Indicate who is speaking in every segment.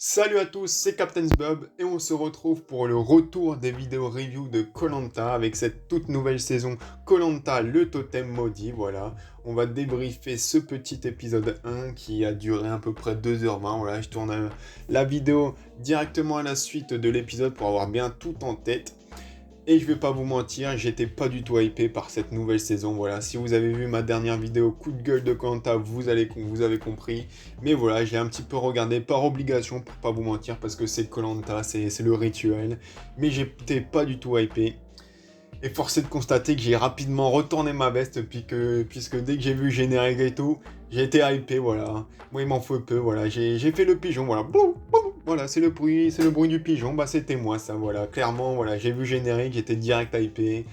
Speaker 1: Salut à tous, c'est Captain Bob et on se retrouve pour le retour des vidéos review de koh avec cette toute nouvelle saison koh le totem maudit, voilà. On va débriefer ce petit épisode 1 qui a duré à peu près 2h20, voilà. Je tourne la vidéo directement à la suite de l'épisode pour avoir bien tout en tête. Et je vais pas vous mentir, j'étais pas du tout hypé par cette nouvelle saison, voilà. Si vous avez vu ma dernière vidéo coup de gueule de koh vous avez compris. Mais voilà, j'ai un petit peu regardé par obligation, pour pas vous mentir, parce que c'est koh c'est le rituel. Mais j'étais pas du tout hypé. Et force est de constater que j'ai rapidement retourné ma veste, puisque dès que j'ai vu le générique et tout, j'ai été hypé, voilà. Moi, il m'en faut peu, voilà. J'ai fait le pigeon, voilà. Boum, boum, voilà, c'est le bruit du pigeon, bah c'était moi, ça, voilà. Clairement, voilà, j'ai vu le générique, j'étais direct hypé.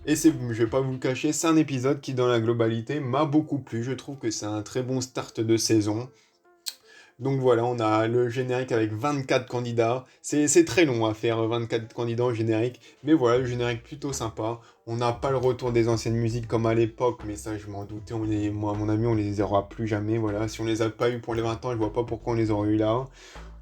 Speaker 1: Et je vais pas vous le cacher, c'est un épisode qui, dans la globalité, m'a beaucoup plu. Je trouve que c'est un très bon start de saison. Donc voilà, on a le générique avec 24 candidats. C'est très long à faire 24 candidats au générique. Mais voilà, le générique plutôt sympa. On n'a pas le retour des anciennes musiques comme à l'époque, mais ça je m'en doutais. Moi, à mon avis, on les aura plus jamais. Voilà, si on les a pas eu pour les 20 ans, je vois pas pourquoi on les aurait eu là.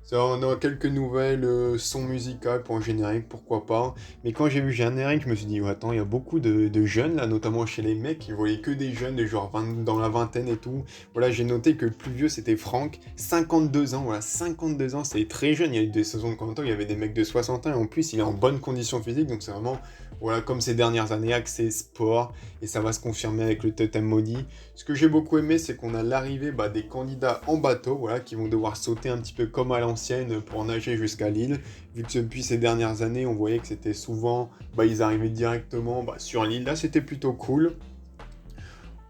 Speaker 1: Ça, on a quelques nouvelles sons musicales pour un générique, pourquoi pas. Mais quand j'ai vu le générique, je me suis dit, ouais, attends, il y a beaucoup de jeunes là, notamment chez les mecs, ils voyaient que des jeunes de genre dans la vingtaine et tout. Voilà, j'ai noté que le plus vieux c'était Franck, 52 ans, voilà, 52 ans, c'est très jeune. Il y a eu des saisons de temps, il y avait des mecs de 60 ans et en plus il est en bonne condition physique, donc c'est vraiment, voilà, comme ces dernières années, axé sport et ça va se confirmer avec le totem maudit. Ce que j'ai beaucoup aimé, c'est qu'on a l'arrivée des candidats en bateau, voilà, qui vont devoir sauter un petit peu comme à l'ancienne pour nager jusqu'à l'île. Vu que depuis ces dernières années, on voyait que c'était souvent, ils arrivaient directement sur l'île. Là, c'était plutôt cool.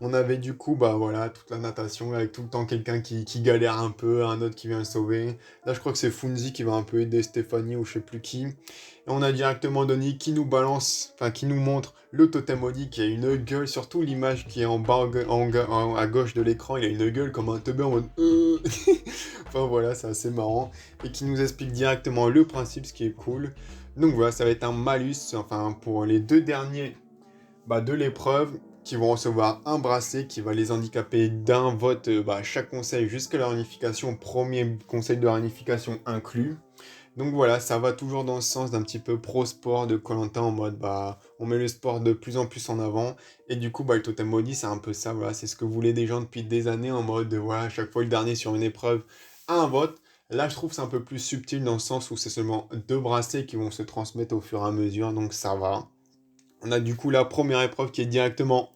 Speaker 1: On avait du coup, voilà, toute la natation, avec tout le temps quelqu'un qui galère un peu, un autre qui vient le sauver. Là, je crois que c'est Funzi qui va un peu aider Stéphanie ou je sais plus qui. Et on a directement Donnie qui nous balance, enfin qui nous montre le totem maudit qui a une gueule, surtout l'image qui est en bas à gauche de l'écran, il a une gueule comme un teubé en mode Enfin voilà, c'est assez marrant. Et qui nous explique directement le principe, ce qui est cool. Donc voilà, ça va être un malus, enfin pour les deux derniers de l'épreuve, qui vont recevoir un bracelet qui va les handicaper d'un vote chaque conseil jusqu'à la réunification, premier conseil de réunification inclus. Donc voilà, ça va toujours dans le sens d'un petit peu pro-sport de koh en mode on met le sport de plus en plus en avant. Et du coup, le totem maudit, c'est un peu ça, voilà, c'est ce que voulaient des gens depuis des années en mode voilà, à chaque fois le dernier sur une épreuve a un vote. Là, je trouve que c'est un peu plus subtil dans le sens où c'est seulement deux bracelets qui vont se transmettre au fur et à mesure, donc ça va. On a du coup la première épreuve qui est directement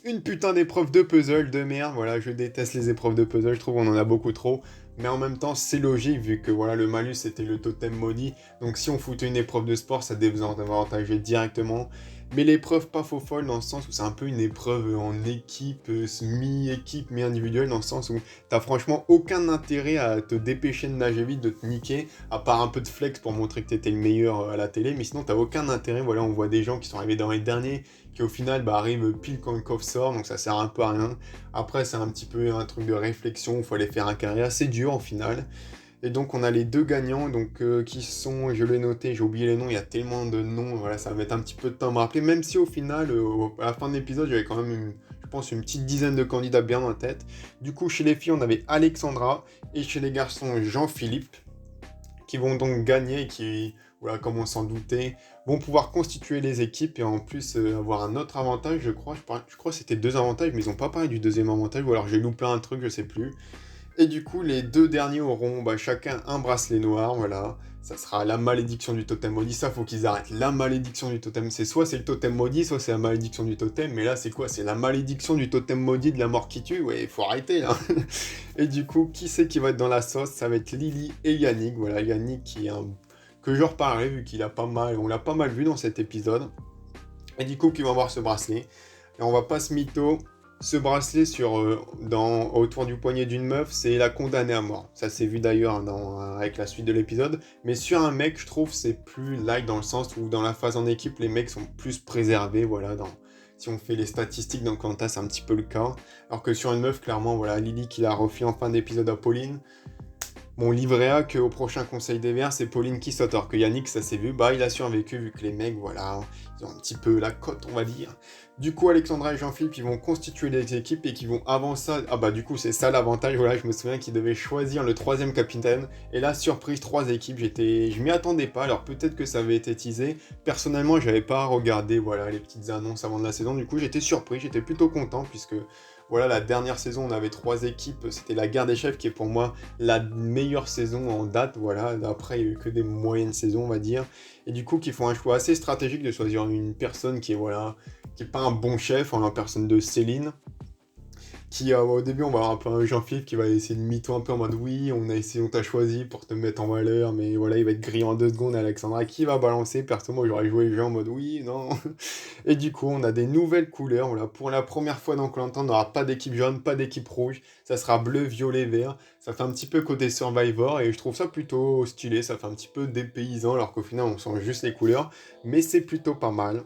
Speaker 1: une putain d'épreuve de puzzle de merde. Voilà, je déteste les épreuves de puzzle, je trouve qu'on en a beaucoup trop. Mais en même temps, c'est logique vu que voilà, le malus c'était le totem maudit. Donc si on foutait une épreuve de sport, ça devait vous avantager directement. Mais l'épreuve pas faux folle dans le sens où c'est un peu une épreuve en équipe, mi-équipe, mi-individuelle, dans le sens où t'as franchement aucun intérêt à te dépêcher de nager vite, de te niquer, à part un peu de flex pour montrer que t'étais le meilleur à la télé, mais sinon t'as aucun intérêt. Voilà, on voit des gens qui sont arrivés dans les derniers, qui au final arrivent pile quand le coffre sort, donc ça sert un peu à rien. Après, c'est un petit peu un truc de réflexion, il faut aller faire un carré assez dur au final. Et donc on a les deux gagnants, donc qui sont, je l'ai noté, j'ai oublié les noms, il y a tellement de noms, voilà, ça va mettre un petit peu de temps à me rappeler, même si au final, à la fin de l'épisode, j'avais quand même, je pense, une petite dizaine de candidats bien en tête. Du coup, chez les filles, on avait Alexandra, et chez les garçons, Jean-Philippe, qui vont donc gagner, et qui, voilà, comme on s'en doutait, vont pouvoir constituer les équipes, et en plus avoir un autre avantage, je crois que c'était deux avantages, mais ils n'ont pas parlé du deuxième avantage, ou alors j'ai loupé un truc, je sais plus. Et du coup, les deux derniers auront chacun un bracelet noir, voilà. Ça sera la malédiction du totem maudit. Ça, faut qu'ils arrêtent. La malédiction du totem, c'est soit c'est le totem maudit, soit c'est la malédiction du totem. Mais là, c'est quoi? C'est la malédiction du totem maudit de la mort qui tue? Ouais, faut arrêter, là. Et du coup, qui c'est qui va être dans la sauce? Ça va être Lily et Yannick. Voilà, Yannick qui est un... que je reparlerai, vu qu'il a pas mal... On l'a pas mal vu dans cet épisode. Et du coup, qui va avoir ce bracelet. Et on va pas se mytho. Ce bracelet autour du poignet d'une meuf, c'est la condamnée à mort. Ça s'est vu d'ailleurs avec la suite de l'épisode. Mais sur un mec, je trouve c'est plus light dans le sens où dans la phase en équipe, les mecs sont plus préservés. Voilà, si on fait les statistiques dans Koh-Lanta, c'est un petit peu le cas. Alors que sur une meuf, clairement, voilà, Lily qui l'a refait en fin d'épisode à Pauline. mon livret A qu'au prochain Conseil des Verts, c'est Pauline qui saute. Alors que Yannick, ça s'est vu, bah il a survécu vu que les mecs, voilà, ils ont un petit peu la cote, on va dire. Du coup, Alexandra et Jean-Philippe, ils vont constituer les équipes et qui vont avancer. Ah bah du coup, c'est ça l'avantage, voilà, je me souviens qu'ils devaient choisir le troisième capitaine. Et là, surprise, 3 équipes, je m'y attendais pas, alors peut-être que ça avait été teasé. Personnellement, j'avais pas regardé, voilà, les petites annonces avant de la saison, du coup, j'étais surpris, j'étais plutôt content, puisque, voilà, la dernière saison, on avait 3 équipes, c'était la guerre des chefs qui est pour moi la meilleure saison en date, voilà, après il n'y a eu que des moyennes saisons on va dire, et du coup qui font un choix assez stratégique de choisir une personne qui est voilà, qui est pas un bon chef, en la personne de Céline, qui au début on va avoir un peu un Jean-Philippe qui va essayer de mytho un peu en mode oui on a essayé, on t'a choisi pour te mettre en valeur, mais voilà il va être grillé en 2 secondes. Alexandra qui va balancer, perso moi j'aurais joué le jeu en mode oui, non. Et du coup on a des nouvelles couleurs, voilà, pour la première fois dans Koh Lanta on n'aura pas d'équipe jaune, pas d'équipe rouge, ça sera bleu, violet, vert, ça fait un petit peu côté Survivor et je trouve ça plutôt stylé, ça fait un petit peu dépaysant alors qu'au final on sent juste les couleurs, mais c'est plutôt pas mal.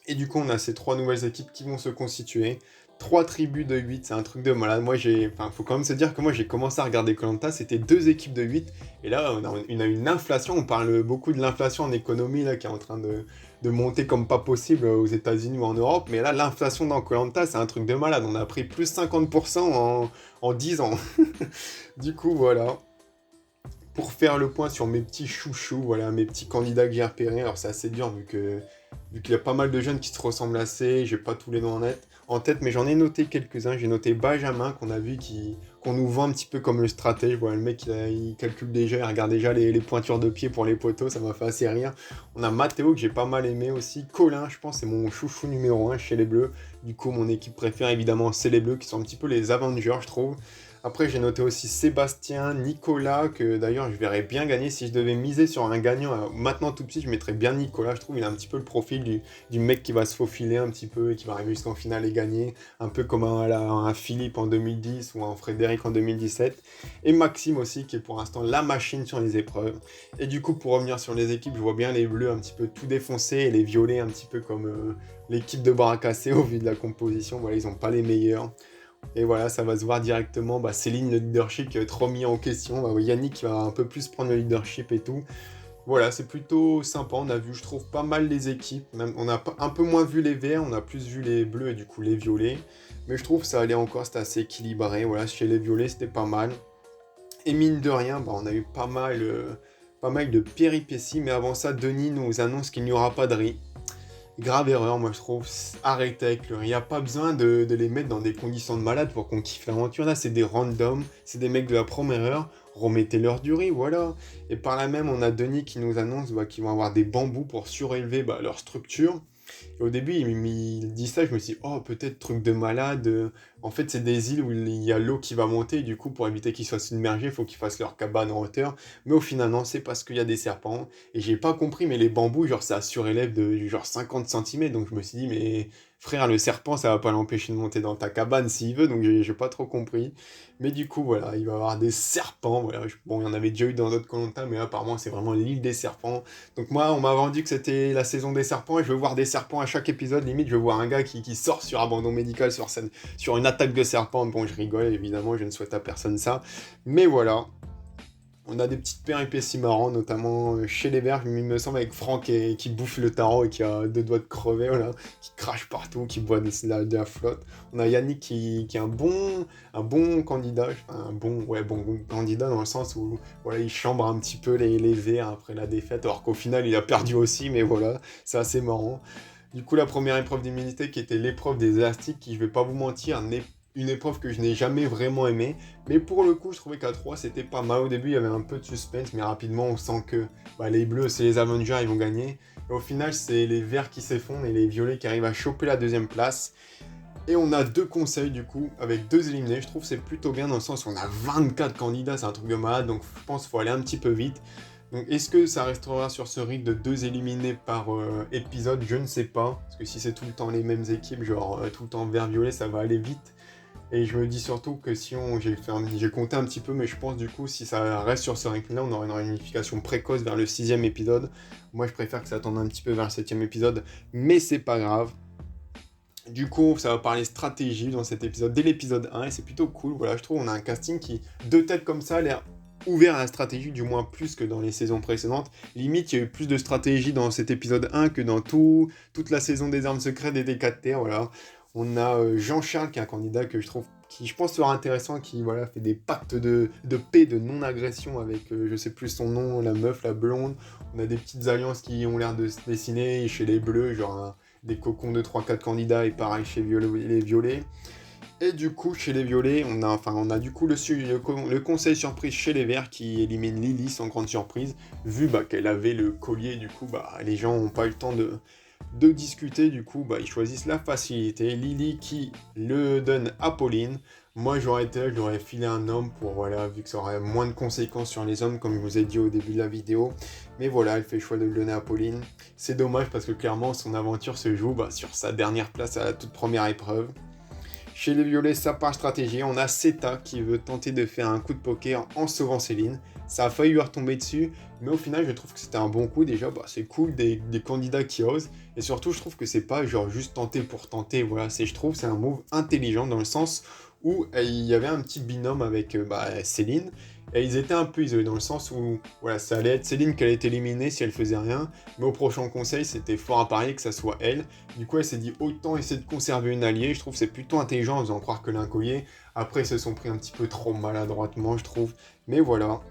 Speaker 1: Et du coup, on a ces 3 nouvelles équipes qui vont se constituer. 3 tribus de 8, c'est un truc de malade. Moi, enfin, faut quand même se dire que moi, j'ai commencé à regarder koh, c'était 2 équipes de 8. Et là, on a une inflation. On parle beaucoup de l'inflation en économie, là, qui est en train de monter comme pas possible aux États-Unis ou en Europe. Mais là, l'inflation dans koh, c'est un truc de malade. On a pris plus 50% en 10 ans. Du coup, voilà. Pour faire le point sur mes petits chouchous, voilà, mes petits candidats que j'ai repérés. Alors c'est assez dur vu qu'il y a pas mal de jeunes qui se ressemblent assez, j'ai pas tous les noms en tête, mais j'en ai noté quelques-uns. J'ai noté Benjamin qu'on a vu qu'on nous vend un petit peu comme le stratège. Voilà, le mec il calcule déjà, il regarde déjà les pointures de pied pour les poteaux, ça m'a fait assez rire. On a Mathéo que j'ai pas mal aimé aussi. Colin, je pense, c'est mon chouchou numéro 1 chez les Bleus. Du coup, mon équipe préférée évidemment, c'est les Bleus qui sont un petit peu les Avengers, je trouve. Après, j'ai noté aussi Sébastien, Nicolas, que d'ailleurs je verrais bien gagner. Si je devais miser sur un gagnant, maintenant tout de suite, je mettrais bien Nicolas. Je trouve qu'il a un petit peu le profil du mec qui va se faufiler un petit peu et qui va arriver jusqu'en finale et gagner. Un peu comme un Philippe en 2010 ou un Frédéric en 2017. Et Maxime aussi, qui est pour l'instant la machine sur les épreuves. Et du coup, pour revenir sur les équipes, je vois bien les bleus un petit peu tout défoncer et les violets un petit peu comme l'équipe de bras cassés au vu de la composition. Voilà, ils n'ont pas les meilleurs. Et voilà, ça va se voir directement. Bah, Céline, le leadership qui va être remis en question. Bah, Yannick qui va un peu plus prendre le leadership et tout. Voilà, c'est plutôt sympa. On a vu, je trouve, pas mal les équipes. Même, on a un peu moins vu les verts, on a plus vu les bleus et du coup les violets. Mais je trouve que ça allait encore, c'était assez équilibré. Voilà, chez les violets, c'était pas mal. Et mine de rien, bah, on a eu pas mal de péripéties. Mais avant ça, Denis nous annonce qu'il n'y aura pas de riz. Grave erreur, moi je trouve. Arrêtez avec le riz. Il n'y a pas besoin de les mettre dans des conditions de malade pour qu'on kiffe l'aventure. Là, c'est des randoms, c'est des mecs de la première heure. Remettez-leur du riz, voilà. Et par là même, on a Denis qui nous annonce qu'ils vont avoir des bambous pour surélever leur structure. Et au début, il dit ça, je me suis dit, oh, peut-être truc de malade. En fait, c'est des îles où il y a l'eau qui va monter, et du coup, pour éviter qu'ils soient submergés, il faut qu'ils fassent leur cabane en hauteur. Mais au final, non, c'est parce qu'il y a des serpents. Et j'ai pas compris, mais les bambous, genre, ça surélève de genre 50 centimètres. Donc je me suis dit, mais frère, le serpent, ça va pas l'empêcher de monter dans ta cabane s'il veut. Donc j'ai pas trop compris. Mais du coup, voilà, il va y avoir des serpents. Voilà. Bon, il y en avait déjà eu dans d'autres koh, mais là, apparemment, c'est vraiment l'île des serpents. Donc moi, on m'a vendu que c'était la saison des serpents et je veux voir des serpents à chaque épisode. Limite, je veux voir un gars qui sort sur abandon médical sur scène, sur une attaque de serpent. Bon, je rigole, évidemment, je ne souhaite à personne ça. Mais voilà. On a des petites péripéties marrantes, notamment chez les Verts, il me semble, avec Franck qui bouffe le tarot et qui a 2 doigts de crever, voilà, qui crache partout, qui boit de la flotte. On a Yannick qui est un bon candidat, enfin, bon candidat dans le sens où voilà, il chambre un petit peu les Verts après la défaite, alors qu'au final il a perdu aussi, mais voilà, c'est assez marrant. Du coup, la première épreuve d'immunité qui était l'épreuve des élastiques, qui, je vais pas vous mentir, n'est une épreuve que je n'ai jamais vraiment aimée. Mais pour le coup, je trouvais qu'à 3, c'était pas mal. Au début, il y avait un peu de suspense, mais rapidement, on sent que les bleus, c'est les Avengers, ils vont gagner. Et au final, c'est les verts qui s'effondrent et les violets qui arrivent à choper la 2e place. Et on a 2 conseils du coup, avec 2 éliminés. Je trouve que c'est plutôt bien dans le sens où on a 24 candidats, c'est un truc de malade, donc je pense qu'il faut aller un petit peu vite. Donc est-ce que ça restera sur ce rythme de 2 éliminés par épisode? Je ne sais pas, parce que si c'est tout le temps les mêmes équipes, genre tout le temps vert-violet, ça va aller vite. Et je me dis surtout que si j'ai compté un petit peu, mais je pense du coup, si ça reste sur ce rythme-là, on aura une réunification précoce vers le 6e épisode. Moi, je préfère que ça attende un petit peu vers le 7e épisode, mais c'est pas grave. Du coup, ça va parler stratégie dans cet épisode, dès l'épisode 1, et c'est plutôt cool. Voilà, je trouve on a un casting qui, de tête comme ça, a l'air ouvert à la stratégie, du moins plus que dans les saisons précédentes. Limite, il y a eu plus de stratégie dans cet épisode 1 que dans toute la saison des armes secrètes et des 4 terres, voilà. On a Jean-Charles, qui est un candidat que je trouve, qui je pense sera intéressant, qui voilà, fait des pactes de paix, de non-agression avec, je sais plus son nom, la meuf, la blonde. On a des petites alliances qui ont l'air de se dessiner chez les bleus, genre des cocons de 3-4 candidats, et pareil chez les violets. Et du coup, chez les violets, on a du coup le conseil surprise chez les verts qui élimine Lily sans grande surprise, vu qu'elle avait le collier, du coup, les gens n'ont pas eu le temps de discuter, du coup, ils choisissent la facilité. Lily qui le donne à Pauline. Moi, j'aurais été là, j'aurais filé un homme pour, voilà, vu que ça aurait moins de conséquences sur les hommes, comme je vous ai dit au début de la vidéo. Mais voilà, elle fait le choix de le donner à Pauline. C'est dommage parce que clairement, son aventure se joue sur sa dernière place à la toute première épreuve. Chez les violets, ça part stratégie. On a Seta qui veut tenter de faire un coup de poker en sauvant Céline. Ça a failli lui retomber dessus, mais au final, je trouve que c'était un bon coup. Déjà, c'est cool des candidats qui osent. Et surtout, je trouve que c'est pas genre juste tenter pour tenter. Voilà, je trouve que c'est un move intelligent dans le sens où il y avait un petit binôme avec Céline. Et ils étaient un peu isolés dans le sens où voilà, ça allait être Céline qui allait être éliminée si elle faisait rien. Mais au prochain conseil, c'était fort à parier que ça soit elle. Du coup, elle s'est dit autant essayer de conserver une alliée. Je trouve que c'est plutôt intelligent en faisant croire que l'un collier. Après, ils se sont pris un petit peu trop maladroitement, je trouve. Mais voilà.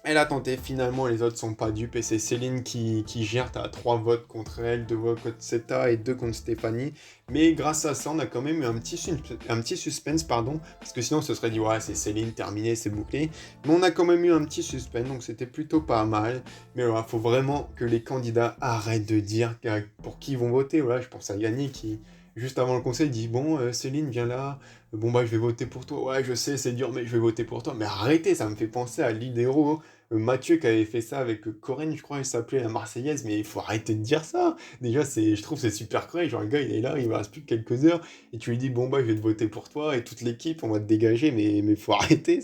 Speaker 1: Elle a tenté, finalement les autres sont pas dupes et c'est Céline qui gère, t'as 3 votes contre elle, 2 votes contre Seta et 2 contre Stéphanie. Mais grâce à ça, on a quand même eu un petit suspense, parce que sinon ce serait dit ouais c'est Céline, terminé, c'est bouclé. Mais on a quand même eu un petit suspense, donc c'était plutôt pas mal. Mais voilà, faut vraiment que les candidats arrêtent de dire pour qui ils vont voter. Voilà, je pense à Yannick qui, juste avant le conseil, dit bon Céline viens là, bon je vais voter pour toi, ouais je sais c'est dur mais je vais voter pour toi. Mais arrêtez, ça me fait penser à Lidero. Mathieu qui avait fait ça avec Corinne, je crois, il s'appelait la Marseillaise, mais il faut arrêter de dire ça. Déjà, je trouve que c'est super cruel. Genre, le gars, il est là, il ne reste plus que quelques heures, et tu lui dis, bon, je vais te voter pour toi, et toute l'équipe, on va te dégager, mais il faut arrêter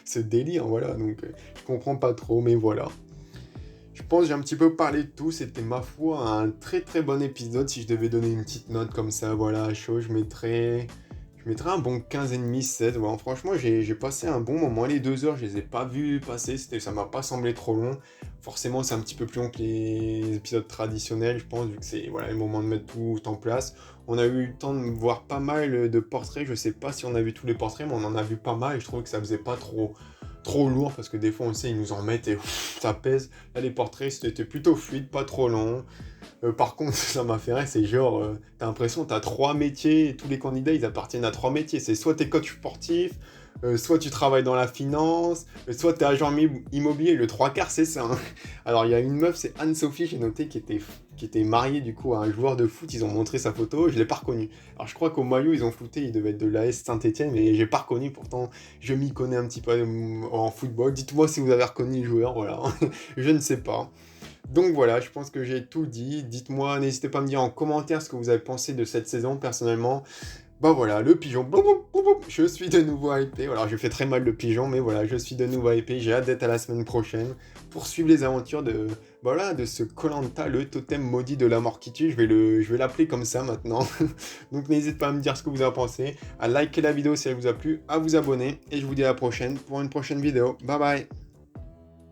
Speaker 1: ce délire, voilà. Donc, je comprends pas trop, mais voilà. Je pense que j'ai un petit peu parlé de tout. C'était, ma foi, un très très bon épisode. Si je devais donner une petite note comme ça, voilà, à chaud, je mettrais un bon 15,5, 16. Ouais, franchement, j'ai passé un bon moment. Les 2 heures, je les ai pas vues passer. Ça m'a pas semblé trop long. Forcément, c'est un petit peu plus long que les épisodes traditionnels, je pense, vu que c'est voilà, le moment de mettre tout en place. On a eu le temps de voir pas mal de portraits. Je sais pas si on a vu tous les portraits, mais on en a vu pas mal. Et je trouvais que ça faisait pas trop lourd, parce que des fois, on sait, ils nous en mettent et ça pèse. Là, les portraits, c'était plutôt fluide, pas trop long. Par contre, ça m'a fait rire, c'est genre, t'as l'impression que t'as 3 métiers, et tous les candidats, ils appartiennent à 3 métiers. C'est soit t'es coach sportif, soit tu travailles dans la finance, soit t'es agent immobilier. Le 3/4, c'est ça, hein. Alors, il y a une meuf, c'est Anne-Sophie, j'ai noté, qui était mariée, du coup, à un joueur de foot. Ils ont montré sa photo, je l'ai pas reconnue. Alors, je crois qu'au maillot, ils ont flouté, il devait être de l'AS Saint-Etienne, mais j'ai pas reconnu. Pourtant, je m'y connais un petit peu en football. Dites-moi si vous avez reconnu le joueur, voilà. Je ne sais pas. Donc voilà, je pense que j'ai tout dit. Dites-moi, n'hésitez pas à me dire en commentaire ce que vous avez pensé de cette saison. Personnellement, voilà, le pigeon, boum, boum, boum, boum, je suis de nouveau hypé. Alors je fais très mal le pigeon, mais voilà, je suis de nouveau hypé. J'ai hâte d'être à la semaine prochaine pour suivre les aventures de ce koh le totem maudit de la mort qui tue. Je vais l'appeler comme ça maintenant. Donc n'hésitez pas à me dire ce que vous en pensez, à liker la vidéo si elle vous a plu, à vous abonner, et je vous dis à la prochaine pour une prochaine vidéo. Bye bye.